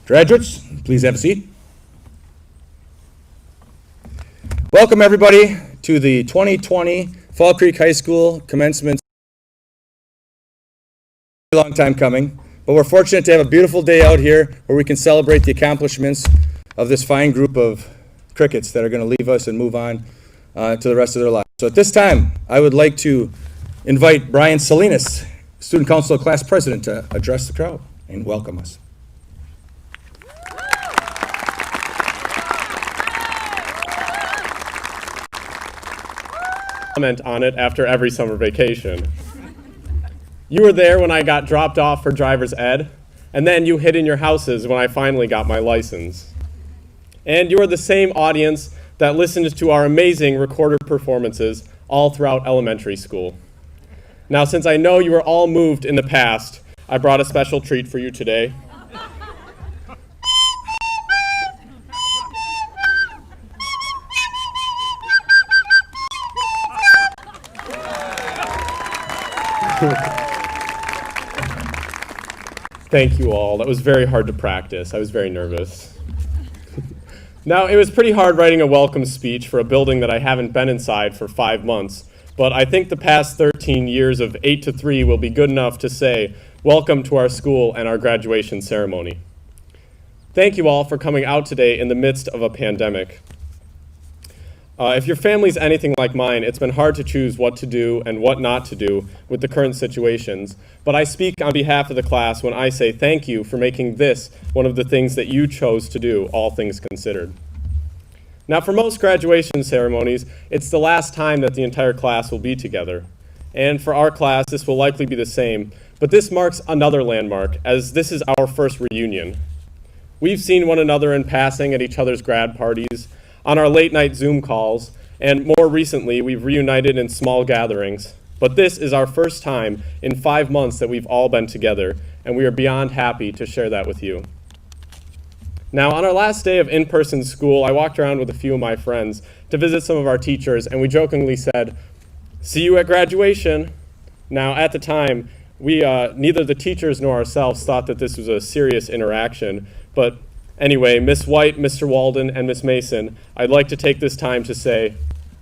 Graduates, please have a seat. Welcome everybody to the 2020 Fall Creek High School commencement. A long time coming, but we're fortunate to have a beautiful day out here where we can celebrate the accomplishments of this fine group of crickets that are going to leave us and move on to the rest of their lives. So at this time, I would like to invite Brian Salinas, Student Council Class President, to address the crowd and welcome us. Comment on it after every summer vacation. You were there when I got dropped off for driver's ed, and then you hid in your houses when I finally got my license. And you are the same audience that listened to our amazing recorded performances all throughout elementary school. Now, since I know you were all moved in the past, I brought a special treat for you today. Thank you all. That was very hard to practice. I was very nervous. Now, it was pretty hard writing a welcome speech for a building that I haven't been inside for 5 months, but I think the past 13 years of 8 to 3 will be good enough to say, welcome to our school and our graduation ceremony. Thank you all for coming out today in the midst of a pandemic. If your family's anything like mine, it's been hard to choose what to do and what not to do with the current situations, but I speak on behalf of the class when I say thank you for making this one of the things that you chose to do, all things considered. Now, for most graduation ceremonies, it's the last time that the entire class will be together. And for our class, this will likely be the same, but this marks another landmark, as this is our first reunion. We've seen one another in passing at each other's grad parties, on our late-night Zoom calls, and more recently, we've reunited in small gatherings. But this is our first time in 5 months that we've all been together, and we are beyond happy to share that with you. Now, on our last day of in-person school, I walked around with a few of my friends to visit some of our teachers, and we jokingly said, "See you at graduation." Now, at the time, we neither the teachers nor ourselves thought that this was a serious interaction, but anyway, Miss White, Mr. Walden, and Miss Mason, I'd like to take this time to say,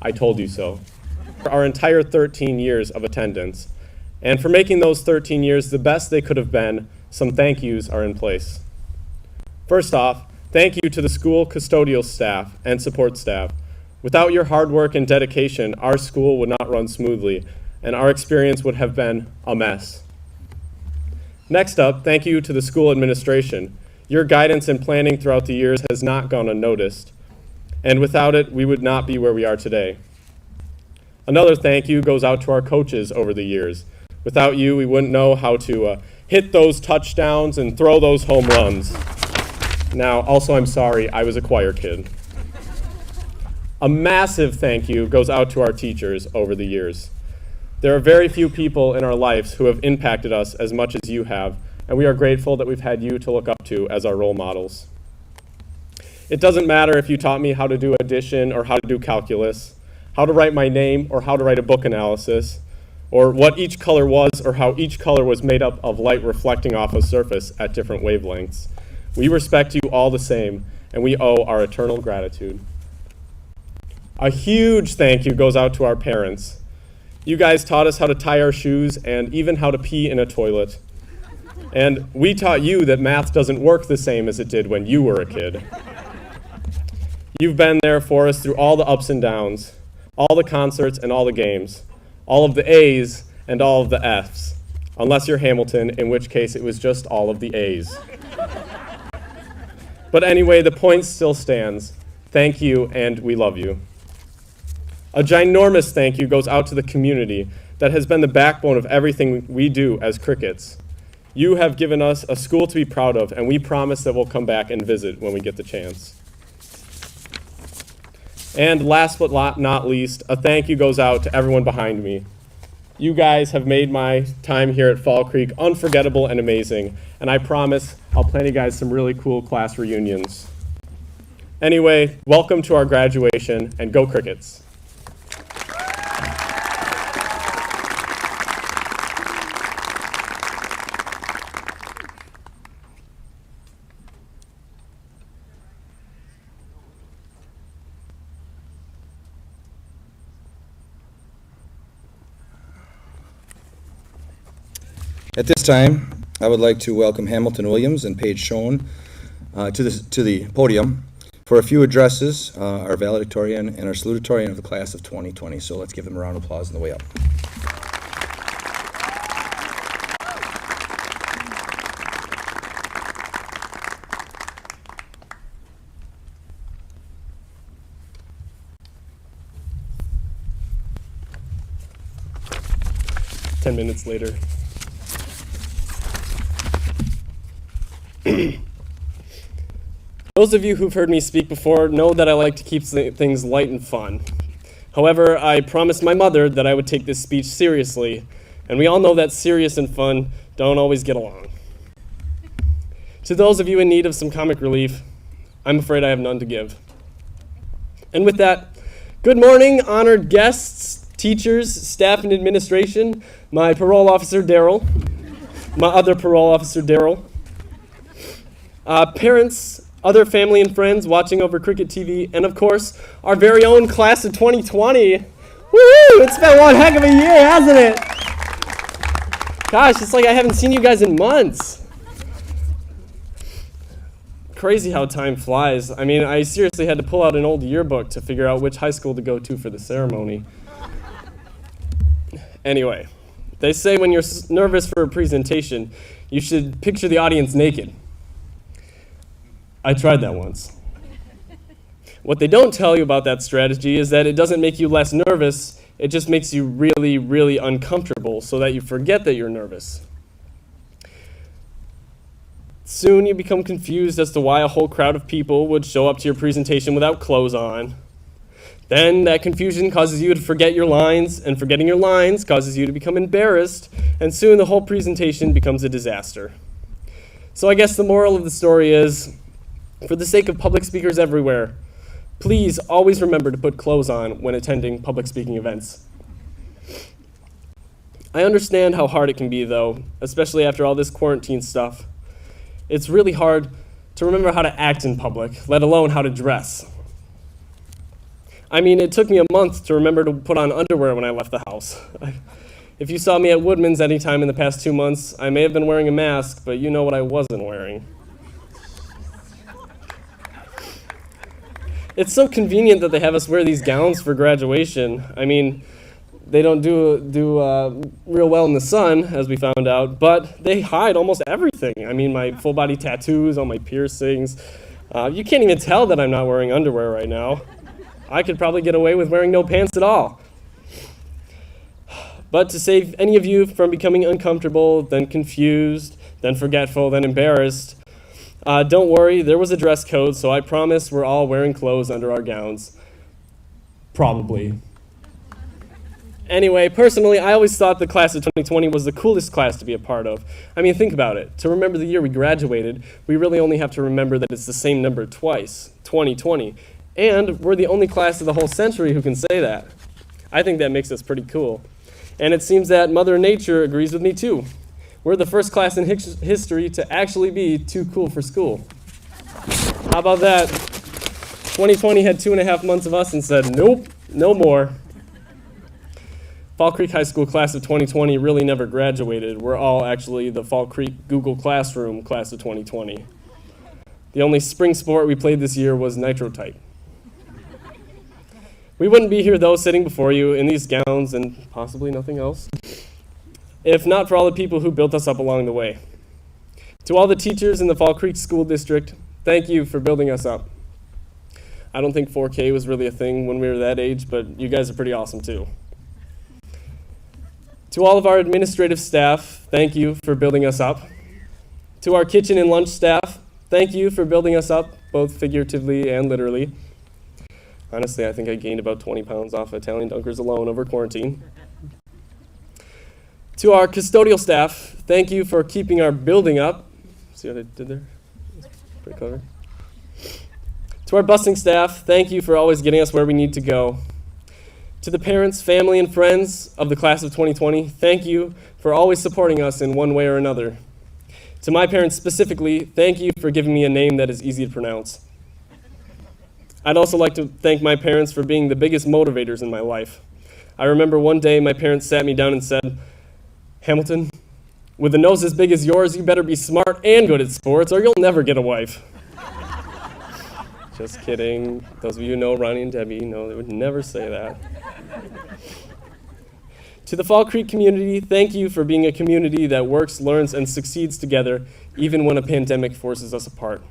I told you so. For our entire 13 years of attendance, and for making those 13 years the best they could have been, some thank yous are in place. First off, thank you to the school custodial staff and support staff. Without your hard work and dedication, our school would not run smoothly, and our experience would have been a mess. Next up, thank you to the school administration. Your guidance and planning throughout the years has not gone unnoticed, and without it, we would not be where we are today. Another thank you goes out to our coaches over the years. Without you, we wouldn't know how to hit those touchdowns and throw those home runs. Now, also, I'm sorry, I was a choir kid. A massive thank you goes out to our teachers over the years. There are very few people in our lives who have impacted us as much as you have, and we are grateful that we've had you to look up to as our role models. It doesn't matter if you taught me how to do addition or how to do calculus, how to write my name or how to write a book analysis, or what each color was or how each color was made up of light reflecting off a surface at different wavelengths. We respect you all the same, and we owe our eternal gratitude. A huge thank you goes out to our parents. You guys taught us how to tie our shoes and even how to pee in a toilet. And we taught you that math doesn't work the same as it did when you were a kid. You've been there for us through all the ups and downs, all the concerts and all the games, all of the A's and all of the F's, unless you're Hamilton, in which case it was just all of the A's. But anyway, the point still stands. Thank you, and we love you. A ginormous thank you goes out to the community that has been the backbone of everything we do as Crickets. You have given us a school to be proud of, and we promise that we'll come back and visit when we get the chance. And last but not least, a thank you goes out to everyone behind me. You guys have made my time here at Fall Creek unforgettable and amazing, and I promise I'll plan you guys some really cool class reunions. Anyway, welcome to our graduation, and go Crickets. At this time, I would like to welcome Hamilton Williams and Paige Schoen to the podium for a few addresses, our valedictorian and our salutatorian of the class of 2020. So let's give them a round of applause on the way up. Ten minutes later. Those of you who've heard me speak before know that I like to keep things light and fun. However, I promised my mother that I would take this speech seriously, and we all know that serious and fun don't always get along. To those of you in need of some comic relief, I'm afraid I have none to give. And with that, good morning, honored guests, teachers, staff, and administration, my parole officer, Daryl, my other parole officer, Daryl, parents, other family and friends watching over Cricket TV, and of course, our very own class of 2020. Woo! It's been one heck of a year, hasn't it? Gosh, it's like I haven't seen you guys in months. Crazy how time flies. I mean, I seriously had to pull out an old yearbook to figure out which high school to go to for the ceremony. Anyway, they say when you're nervous for a presentation, you should picture the audience naked. I tried that once. What they don't tell you about that strategy is that it doesn't make you less nervous, it just makes you really, really uncomfortable so that you forget that you're nervous. Soon you become confused as to why a whole crowd of people would show up to your presentation without clothes on. Then that confusion causes you to forget your lines, and forgetting your lines causes you to become embarrassed, and soon the whole presentation becomes a disaster. So I guess the moral of the story is, for the sake of public speakers everywhere, please always remember to put clothes on when attending public speaking events. I understand how hard it can be, though, especially after all this quarantine stuff. It's really hard to remember how to act in public, let alone how to dress. I mean, it took me a month to remember to put on underwear when I left the house. If you saw me at Woodman's any time in the past 2 months, I may have been wearing a mask, but you know what I wasn't wearing. It's so convenient that they have us wear these gowns for graduation. I mean, they don't do real well in the sun, as we found out, but they hide almost everything. I mean, my full-body tattoos, all my piercings. You can't even tell that I'm not wearing underwear right now. I could probably get away with wearing no pants at all. But to save any of you from becoming uncomfortable, then confused, then forgetful, then embarrassed, don't worry, there was a dress code, so I promise we're all wearing clothes under our gowns. Probably. Anyway, personally, I always thought the class of 2020 was the coolest class to be a part of. I mean, think about it. To remember the year we graduated, we really only have to remember that it's the same number twice, 2020. And we're the only class of the whole century who can say that. I think that makes us pretty cool. And it seems that Mother Nature agrees with me too. We're the first class in history to actually be too cool for school. How about that? 2020 had 2.5 months of us and said, nope, no more. Fall Creek High School class of 2020 really never graduated. We're all actually the Fall Creek Google Classroom class of 2020. The only spring sport we played this year was Nitro Type. We wouldn't be here, though, sitting before you in these gowns and possibly nothing else, if not for all the people who built us up along the way. To all the teachers in the Fall Creek School District, thank you for building us up. I don't think 4K was really a thing when we were that age, but you guys are pretty awesome too. To all of our administrative staff, thank you for building us up. To our kitchen and lunch staff, thank you for building us up, both figuratively and literally. Honestly, I think I gained about 20 pounds off Italian Dunkers alone over quarantine. To our custodial staff, thank you for keeping our building up. See what I did there? Pretty clever. To our busing staff, thank you for always getting us where we need to go. To the parents, family, and friends of the class of 2020, thank you for always supporting us in one way or another. To my parents specifically, thank you for giving me a name that is easy to pronounce. I'd also like to thank my parents for being the biggest motivators in my life. I remember one day my parents sat me down and said, Hamilton, With a nose as big as yours, you better be smart and good at sports, or you'll never get a wife. Just kidding. Those of you who know Ronnie and Debbie know they would never say that. To the Fall Creek community, thank you for being a community that works, learns, and succeeds together, even when a pandemic forces us apart.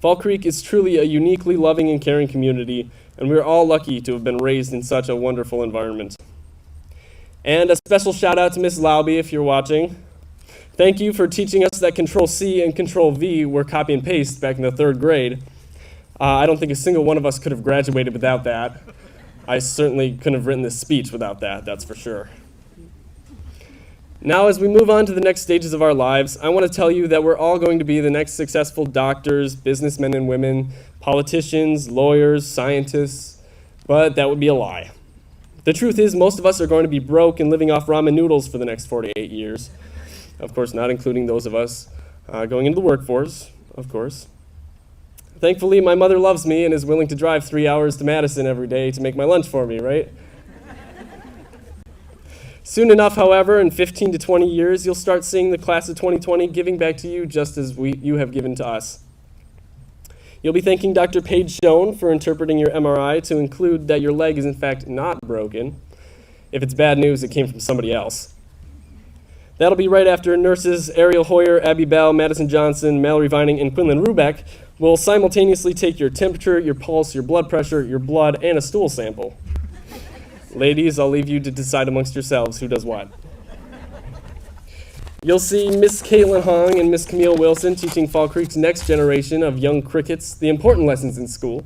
Fall Creek is truly a uniquely loving and caring community, and we are all lucky to have been raised in such a wonderful environment. And a special shout out to Miss Lauby if you're watching. Thank you for teaching us that Control-C and Control-V were copy and paste back in the 3rd grade. I don't think a single one of us could have graduated without that. I certainly couldn't have written this speech without that, that's for sure. Now, as we move on to the next stages of our lives, I want to tell you that we're all going to be the next successful doctors, businessmen and women, politicians, lawyers, scientists, but that would be a lie. The truth is, most of us are going to be broke and living off ramen noodles for the next 48 years. Of course, not including those of us going into the workforce, of course. Thankfully, my mother loves me and is willing to drive 3 hours to Madison every day to make my lunch for me, right? Soon enough, however, in 15 to 20 years, you'll start seeing the class of 2020 giving back to you just as you have given to us. You'll be thanking Dr. Paige Schoen for interpreting your MRI to include that your leg is in fact not broken. If it's bad news, it came from somebody else. That'll be right after nurses Ariel Hoyer, Abby Bell, Madison Johnson, Mallory Vining, and Quinlan Rubeck will simultaneously take your temperature, your pulse, your blood pressure, your blood, and a stool sample. Ladies, I'll leave you to decide amongst yourselves who does what. You'll see Miss Caitlin Hong and Miss Camille Wilson teaching Fall Creek's next generation of young crickets the important lessons in school,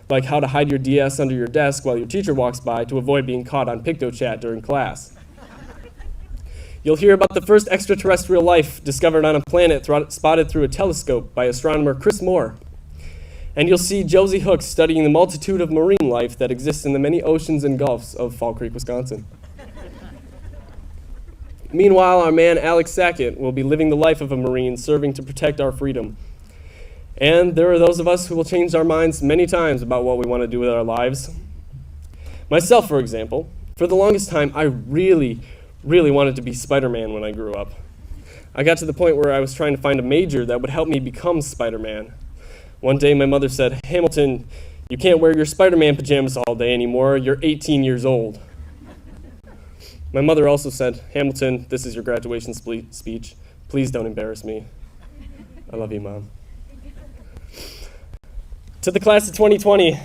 like how to hide your DS under your desk while your teacher walks by to avoid being caught on PictoChat during class. You'll hear about the first extraterrestrial life discovered on a planet spotted through a telescope by astronomer Chris Moore. And you'll see Josie Hooks studying the multitude of marine life that exists in the many oceans and gulfs of Fall Creek, Wisconsin. Meanwhile, our man Alex Sackett will be living the life of a Marine serving to protect our freedom. And there are those of us who will change our minds many times about what we want to do with our lives. Myself, for example, for the longest time, I really wanted to be Spider-Man when I grew up. I got to the point where I was trying to find a major that would help me become Spider-Man. One day my mother said, "Hamilton, you can't wear your Spider-Man pajamas all day anymore. You're 18 years old." My mother also said, "Hamilton, this is your graduation speech. Please don't embarrass me." I love you, Mom. To the class of 2020,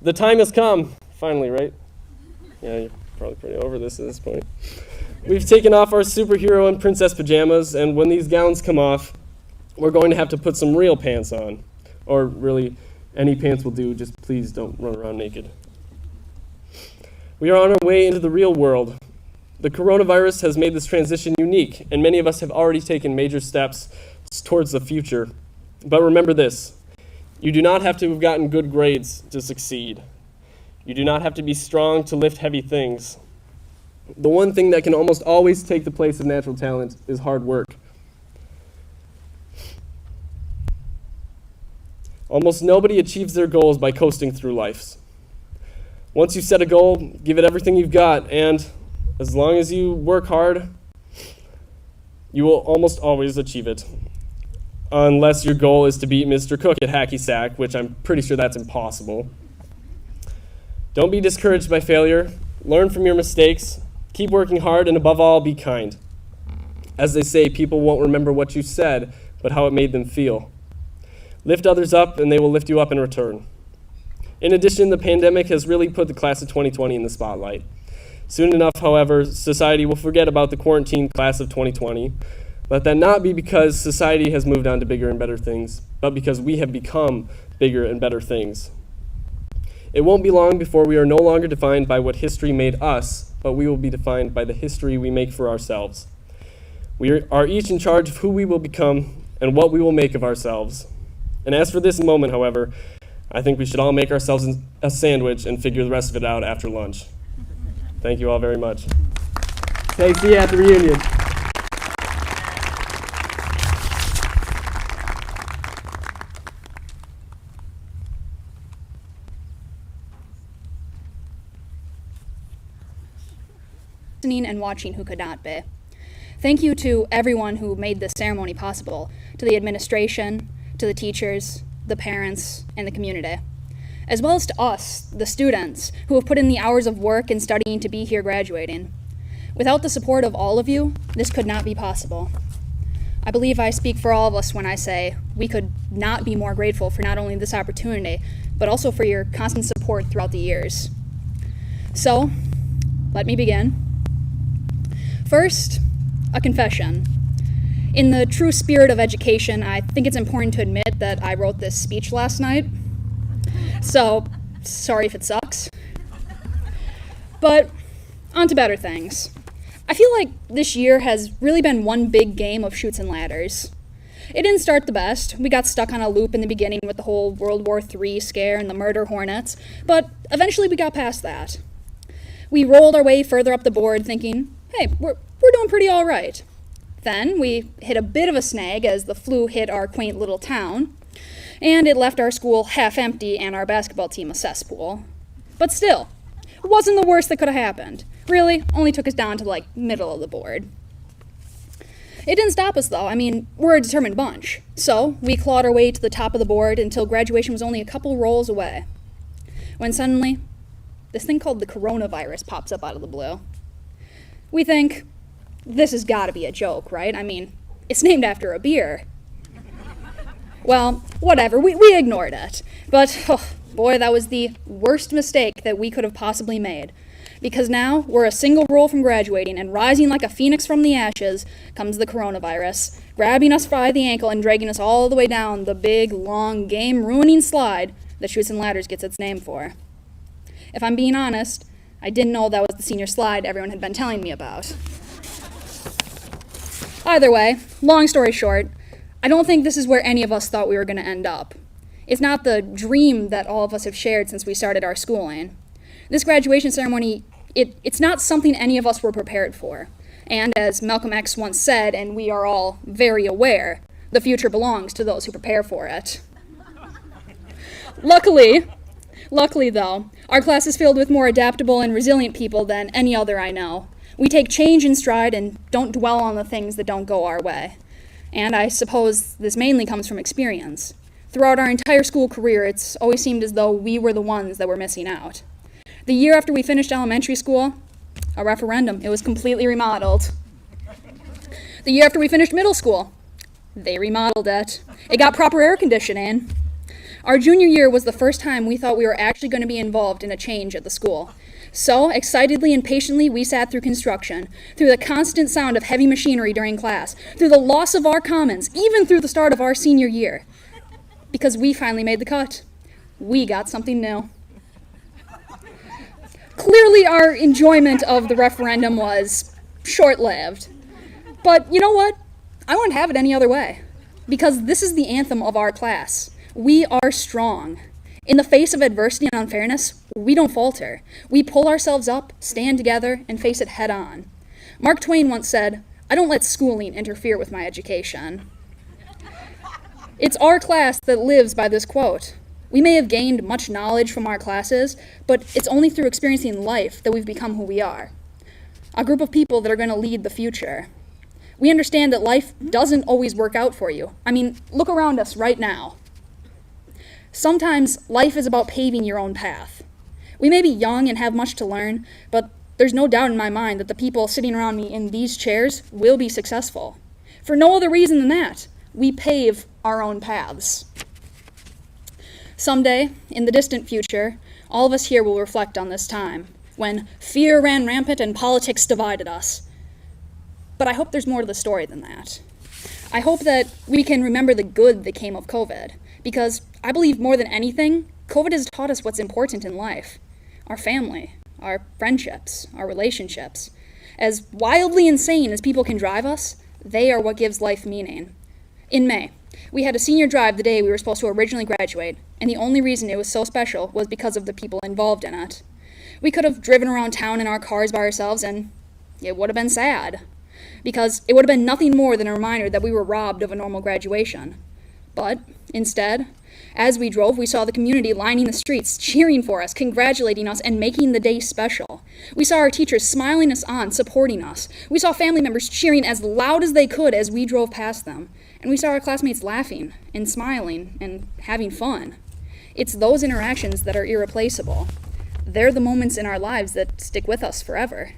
the time has come. Finally, right? Yeah, you're probably pretty over this at this point. We've taken off our superhero and princess pajamas, and when these gowns come off, we're going to have to put some real pants on. Or really, any pants will do, just please don't run around naked. We are on our way into the real world. The coronavirus has made this transition unique, and many of us have already taken major steps towards the future. But remember this, you do not have to have gotten good grades to succeed. You do not have to be strong to lift heavy things. The one thing that can almost always take the place of natural talent is hard work. Almost nobody achieves their goals by coasting through life. Once you set a goal, give it everything you've got, and as long as you work hard, you will almost always achieve it. Unless your goal is to beat Mr. Cook at Hacky Sack, which I'm pretty sure that's impossible. Don't be discouraged by failure. Learn from your mistakes. Keep working hard, and above all, be kind. As they say, people won't remember what you said, but how it made them feel. Lift others up, and they will lift you up in return. In addition, the pandemic has really put the class of 2020 in the spotlight. Soon enough, however, society will forget about the quarantined class of 2020. Let that not be because society has moved on to bigger and better things, but because we have become bigger and better things. It won't be long before we are no longer defined by what history made us, but we will be defined by the history we make for ourselves. We are each in charge of who we will become and what we will make of ourselves. And as for this moment, however, I think we should all make ourselves a sandwich and figure the rest of it out after lunch. Thank you all very much. Okay, see you at the reunion. Listening and watching who could not be. Thank you to everyone who made this ceremony possible, to the administration, to the teachers, the parents, and the community, as well as to us, the students, who have put in the hours of work and studying to be here graduating. Without the support of all of you, this could not be possible. I believe I speak for all of us when I say we could not be more grateful for not only this opportunity, but also for your constant support throughout the years. So, let me begin. First, a confession. In the true spirit of education, I think it's important to admit that I wrote this speech last night. So, sorry if it sucks. But, on to better things. I feel like this year has really been one big game of Chutes and Ladders. It didn't start the best. We got stuck on a loop in the beginning with the whole World War III scare and the murder hornets, but eventually we got past that. We rolled our way further up the board thinking, hey, we're doing pretty all right. Then we hit a bit of a snag as the flu hit our quaint little town, and it left our school half empty and our basketball team a cesspool. But still, it wasn't the worst that could have happened. Really, only took us down to like middle of the board. It didn't stop us though. I mean, we're a determined bunch. So we clawed our way to the top of the board until graduation was only a couple rolls away. When suddenly, this thing called the coronavirus pops up out of the blue. We think, this has got to be a joke, right? I mean, it's named after a beer. Well, whatever, we ignored it. But, oh, boy, that was the worst mistake that we could have possibly made. Because now we're a single roll from graduating, and rising like a phoenix from the ashes comes the coronavirus, grabbing us by the ankle and dragging us all the way down the big, long, game-ruining slide that Chutes and Ladders gets its name for. If I'm being honest, I didn't know that was the senior slide everyone had been telling me about. Either way, long story short, I don't think this is where any of us thought we were going to end up. It's not the dream that all of us have shared since we started our schooling. This graduation ceremony, it's not something any of us were prepared for. And as Malcolm X once said, and we are all very aware, the future belongs to those who prepare for it. Luckily though, our class is filled with more adaptable and resilient people than any other I know. We take change in stride and don't dwell on the things that don't go our way. And I suppose this mainly comes from experience. Throughout our entire school career, it's always seemed as though we were the ones that were missing out. The year after we finished elementary school, a referendum, it was completely remodeled. The year after we finished middle school, they remodeled it. It got proper air conditioning. Our junior year was the first time we thought we were actually going to be involved in a change at the school. So, excitedly and patiently, we sat through construction, through the constant sound of heavy machinery during class, through the loss of our commons, even through the start of our senior year. Because we finally made the cut. We got something new. Clearly, our enjoyment of the referendum was short-lived. But you know what? I wouldn't have it any other way. Because this is the anthem of our class. We are strong. In the face of adversity and unfairness, we don't falter. We pull ourselves up, stand together, and face it head on. Mark Twain once said, "I don't let schooling interfere with my education." It's our class that lives by this quote. We may have gained much knowledge from our classes, but it's only through experiencing life that we've become who we are. A group of people that are going to lead the future. We understand that life doesn't always work out for you. I mean, look around us right now. Sometimes life is about paving your own path. We may be young and have much to learn, but there's no doubt in my mind that the people sitting around me in these chairs will be successful. For no other reason than that, we pave our own paths. Someday, in the distant future, all of us here will reflect on this time, when fear ran rampant and politics divided us. But I hope there's more to the story than that. I hope that we can remember the good that came of COVID, because I believe more than anything, COVID has taught us what's important in life. Our family, our friendships, our relationships. As wildly insane as people can drive us, they are what gives life meaning. In May, we had a senior drive the day we were supposed to originally graduate, and the only reason it was so special was because of the people involved in it. We could have driven around town in our cars by ourselves, and it would have been sad, because it would have been nothing more than a reminder that we were robbed of a normal graduation. But Instead, as we drove, we saw the community lining the streets, cheering for us, congratulating us, and making the day special. We saw our teachers smiling us on, supporting us. We saw family members cheering as loud as they could as we drove past them. And we saw our classmates laughing and smiling and having fun. It's those interactions that are irreplaceable. They're the moments in our lives that stick with us forever.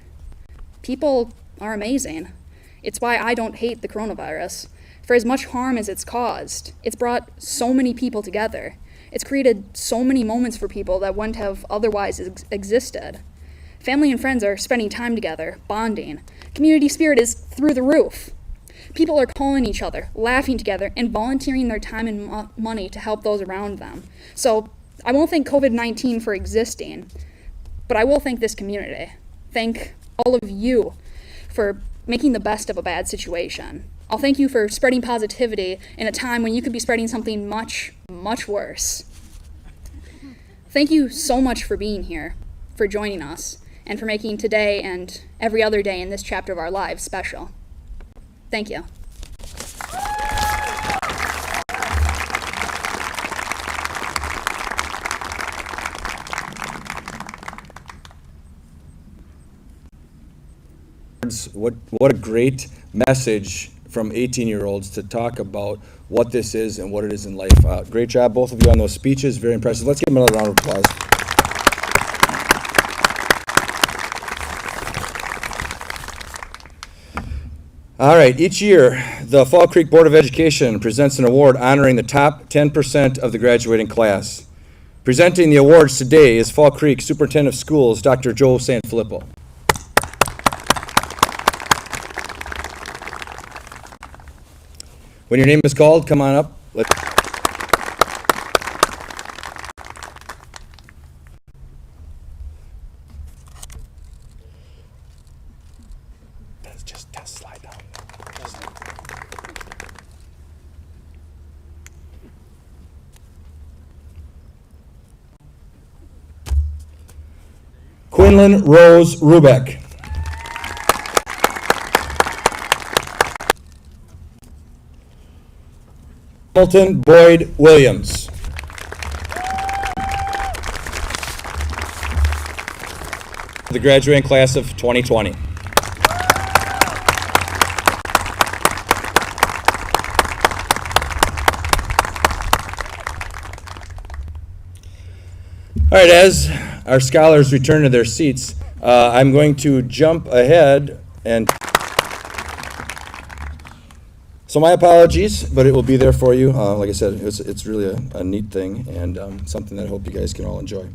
People are amazing. It's why I don't hate the coronavirus. For as much harm as it's caused, it's brought so many people together. It's created so many moments for people that wouldn't have otherwise existed. Family and friends are spending time together, bonding. Community spirit is through the roof. People are calling each other, laughing together, and volunteering their time and money to help those around them. So I won't thank COVID-19 for existing, but I will thank this community. Thank all of you for making the best of a bad situation. I'll thank you for spreading positivity in a time when you could be spreading something much, much worse. Thank you so much for being here, for joining us, and for making today and every other day in this chapter of our lives special. Thank you. What a great message from 18-year-olds to talk about what this is and what it is in life. Great job, both of you, on those speeches. Very impressive. Let's give them another round of applause. All right, each year, the Fall Creek Board of Education presents an award honoring the top 10% of the graduating class. Presenting the awards today is Fall Creek Superintendent of Schools, Dr. Joe Sanfilippo. When your name is called, come on up. Just slide down. Quinlan Rose Rubeck. Hamilton Boyd Williams. The graduating class of 2020. All right, as our scholars return to their seats, I'm going to jump ahead and... So my apologies, but it will be there for you. Like I said, it's really a neat thing and something that I hope you guys can all enjoy.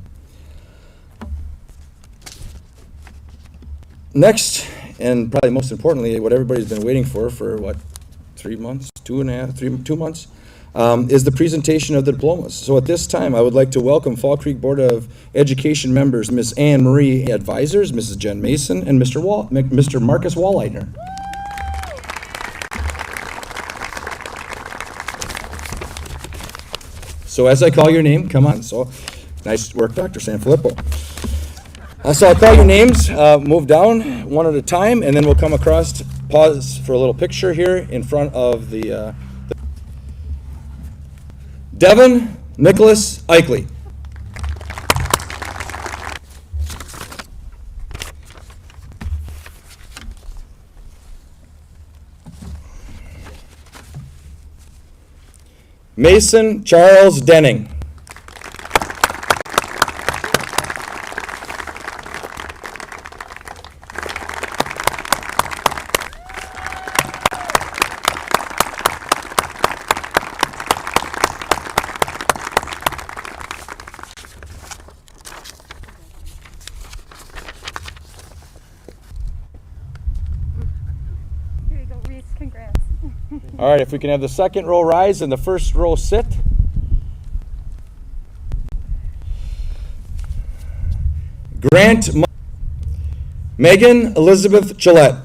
Next, and probably most importantly, what everybody's been waiting for what, 3 months, 2 months, is the presentation of the diplomas. So at this time, I would like to welcome Fall Creek Board of Education members, Ms. Anne Marie, advisors, Mrs. Jen Mason, and Mr. Marcus Wallleitner. So as I call your name, come on. So nice work, Dr. Sanfilippo. So I'll call your names, move down one at a time, and then we'll come across, pause for a little picture here in front of the Devin Nicholas Eichly. Mason Charles Denning. Here you go, Reese. Congrats. All right, if we can have the second row rise and the first row sit. Grant Megan Elizabeth Gillette.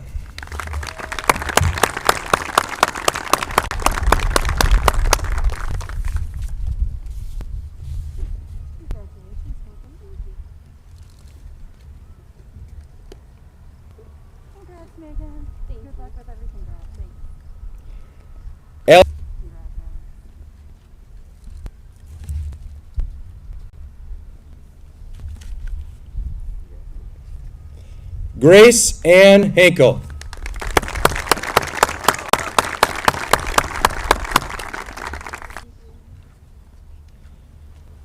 Congrats, Megan. Good luck with everything, girl. Thanks. El- Congrats, Grace Ann Henkel.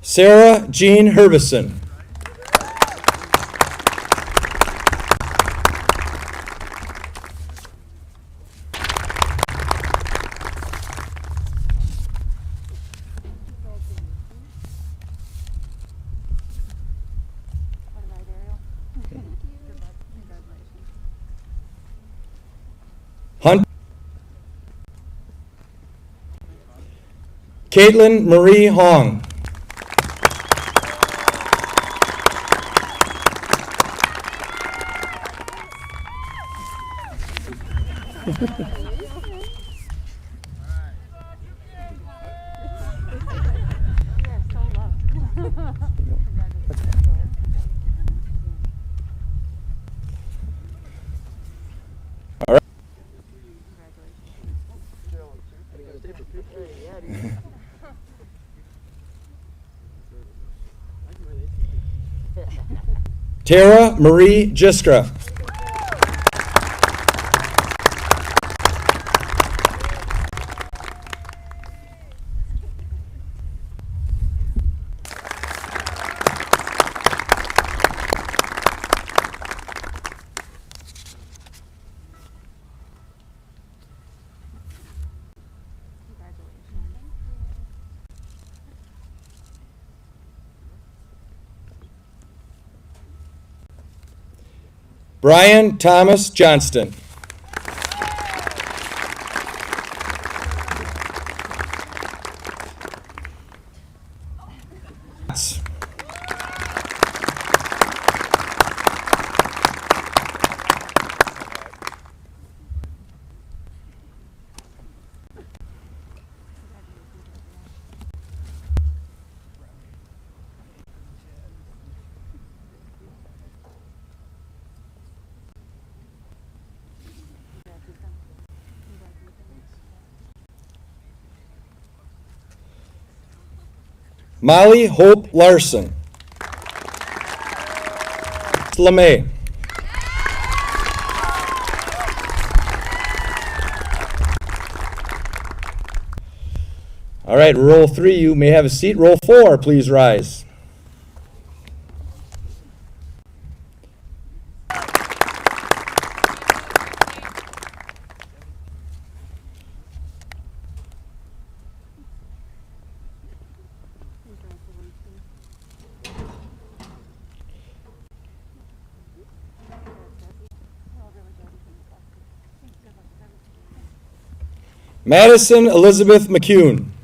Sarah Jean Herbison. Hunt. Caitlin Marie Hong. Tara Marie Jiskra. Brian Thomas Johnston. Molly Hope Larson. LeMay. All right, roll 3, you may have a seat. Roll 4, please rise. Madison Elizabeth McCune.